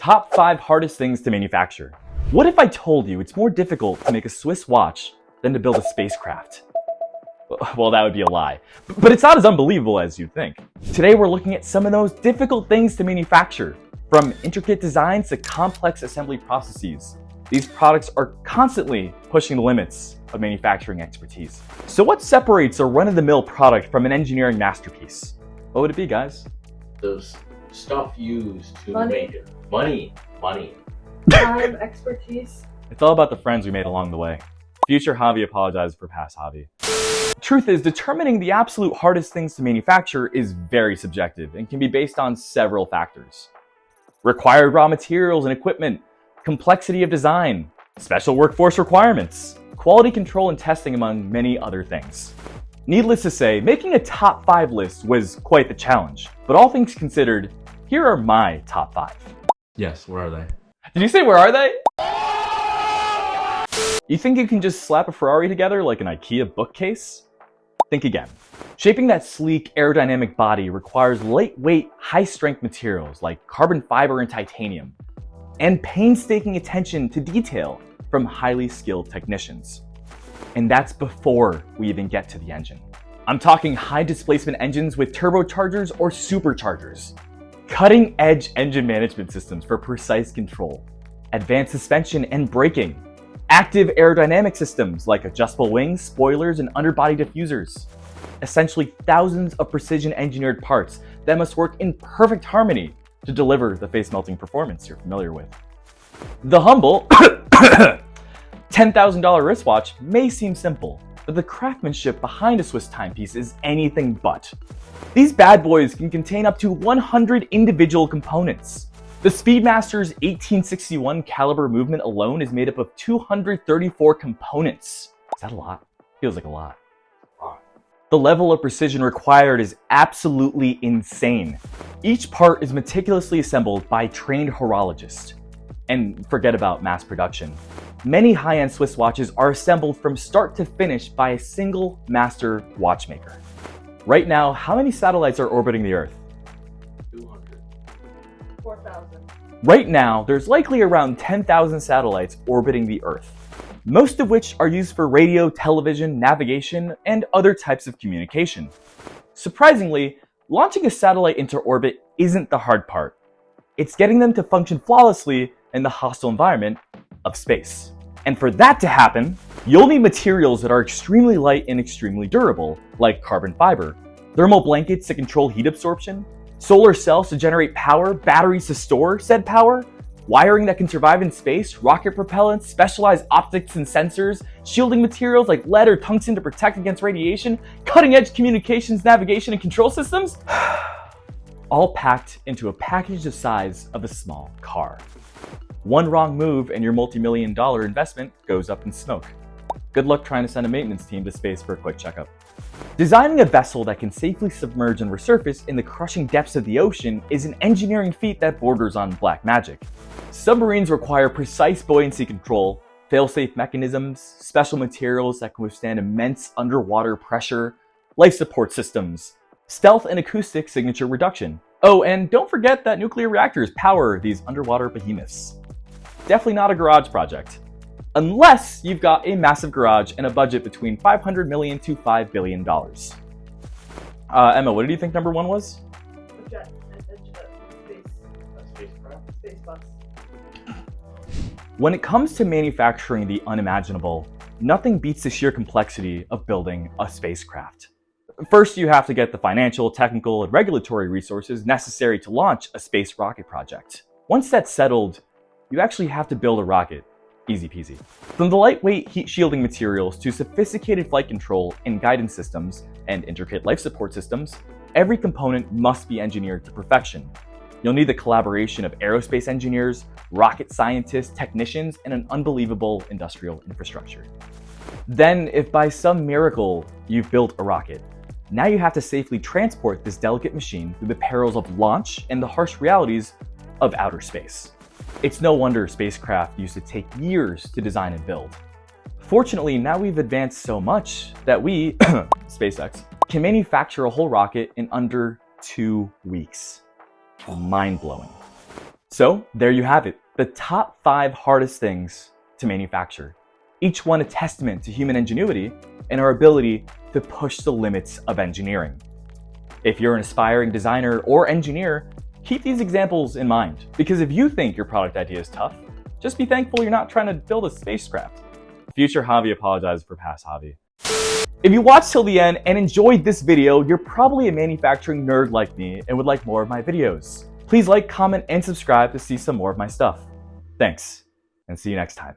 Top 5 hardest things to manufacture. What if I told you it's more difficult to make a Swiss watch than to build a spacecraft? Well, that would be a lie. But it's not as unbelievable as you'd think. Today we're looking at some of those difficult things to manufacture, from intricate designs to complex assembly processes. These products are constantly pushing the limits of manufacturing expertise. So what separates a run-of-the-mill product from an engineering masterpiece? What would it be, guys? Those stuff used to Money. make it. Money. Time, expertise. It's all about the friends we made along the way. Future Javi apologizes for past Javi. Truth is, determining the absolute hardest things to manufacture is very subjective and can be based on several factors. Required raw materials and equipment, complexity of design, special workforce requirements, quality control and testing, among many other things. Needless to say, making a top 5 list was quite the challenge, but all things considered, here are my top 5. Yes, where are they? Did you say where are they? You think you can just slap a Ferrari together like an IKEA bookcase? Think again. Shaping that sleek, aerodynamic body requires lightweight, high-strength materials like carbon fiber and titanium, and painstaking attention to detail from highly skilled technicians. And that's before we even get to the engine. I'm talking high displacement engines with turbochargers or superchargers, cutting-edge engine management systems for precise control, advanced suspension and braking, active aerodynamic systems like adjustable wings, spoilers, and underbody diffusers. Essentially thousands of precision engineered parts that must work in perfect harmony to deliver the face-melting performance you're familiar with. The humble $10,000 wristwatch may seem simple, but the craftsmanship behind a Swiss timepiece is anything but. These bad boys can contain up to 100 individual components. The Speedmaster's 1861 caliber movement alone is made up of 234 components. Is that a lot? Feels like a lot. The level of precision required is absolutely insane. Each part is meticulously assembled by trained horologists. And forget about mass production. Many high-end Swiss watches are assembled from start to finish by a single master watchmaker. Right now, how many satellites are orbiting the Earth? 200. 4,000. Right now, there's likely around 10,000 satellites orbiting the Earth, most of which are used for radio, television, navigation, and other types of communication. Surprisingly, launching a satellite into orbit isn't the hard part. It's getting them to function flawlessly in the hostile environment of space. And for that to happen, you'll need materials that are extremely light and extremely durable, like carbon fiber, thermal blankets to control heat absorption, solar cells to generate power, batteries to store said power, wiring that can survive in space, rocket propellants, specialized optics and sensors, shielding materials like lead or tungsten to protect against radiation, cutting-edge communications, navigation, and control systems, all packed into a package the size of a small car. One wrong move and your multi-million-dollar investment goes up in smoke. Good luck trying to send a maintenance team to space for a quick checkup. Designing a vessel that can safely submerge and resurface in the crushing depths of the ocean is an engineering feat that borders on black magic. Submarines require precise buoyancy control, fail-safe mechanisms, special materials that can withstand immense underwater pressure, life support systems, stealth and acoustic signature reduction. Oh, and don't forget that nuclear reactors power these underwater behemoths. Definitely not a garage project. Unless you've got a massive garage and a budget between $500 million to $5 billion. Emma, what did you think number 1 was? A jet. Space bus. When it comes to manufacturing the unimaginable, nothing beats the sheer complexity of building a spacecraft. First, you have to get the financial, technical, and regulatory resources necessary to launch a space rocket project. Once that's settled, you actually have to build a rocket. Easy peasy. From the lightweight heat shielding materials to sophisticated flight control and guidance systems and intricate life support systems, every component must be engineered to perfection. You'll need the collaboration of aerospace engineers, rocket scientists, technicians, and an unbelievable industrial infrastructure. Then, if by some miracle you've built a rocket, now you have to safely transport this delicate machine through the perils of launch and the harsh realities of outer space. It's no wonder spacecraft used to take years to design and build. Fortunately, now we've advanced so much that we, SpaceX, can manufacture a whole rocket in under 2 weeks. Mind-blowing. So there you have it, the top 5 hardest things to manufacture. Each one a testament to human ingenuity and our ability to push the limits of engineering. If you're an aspiring designer or engineer, keep these examples in mind, because if you think your product idea is tough, just be thankful you're not trying to build a spacecraft. Future Javi apologizes for past Javi. If you watched till the end and enjoyed this video, you're probably a manufacturing nerd like me and would like more of my videos. Please like, comment, and subscribe to see some more of my stuff. Thanks, and see you next time.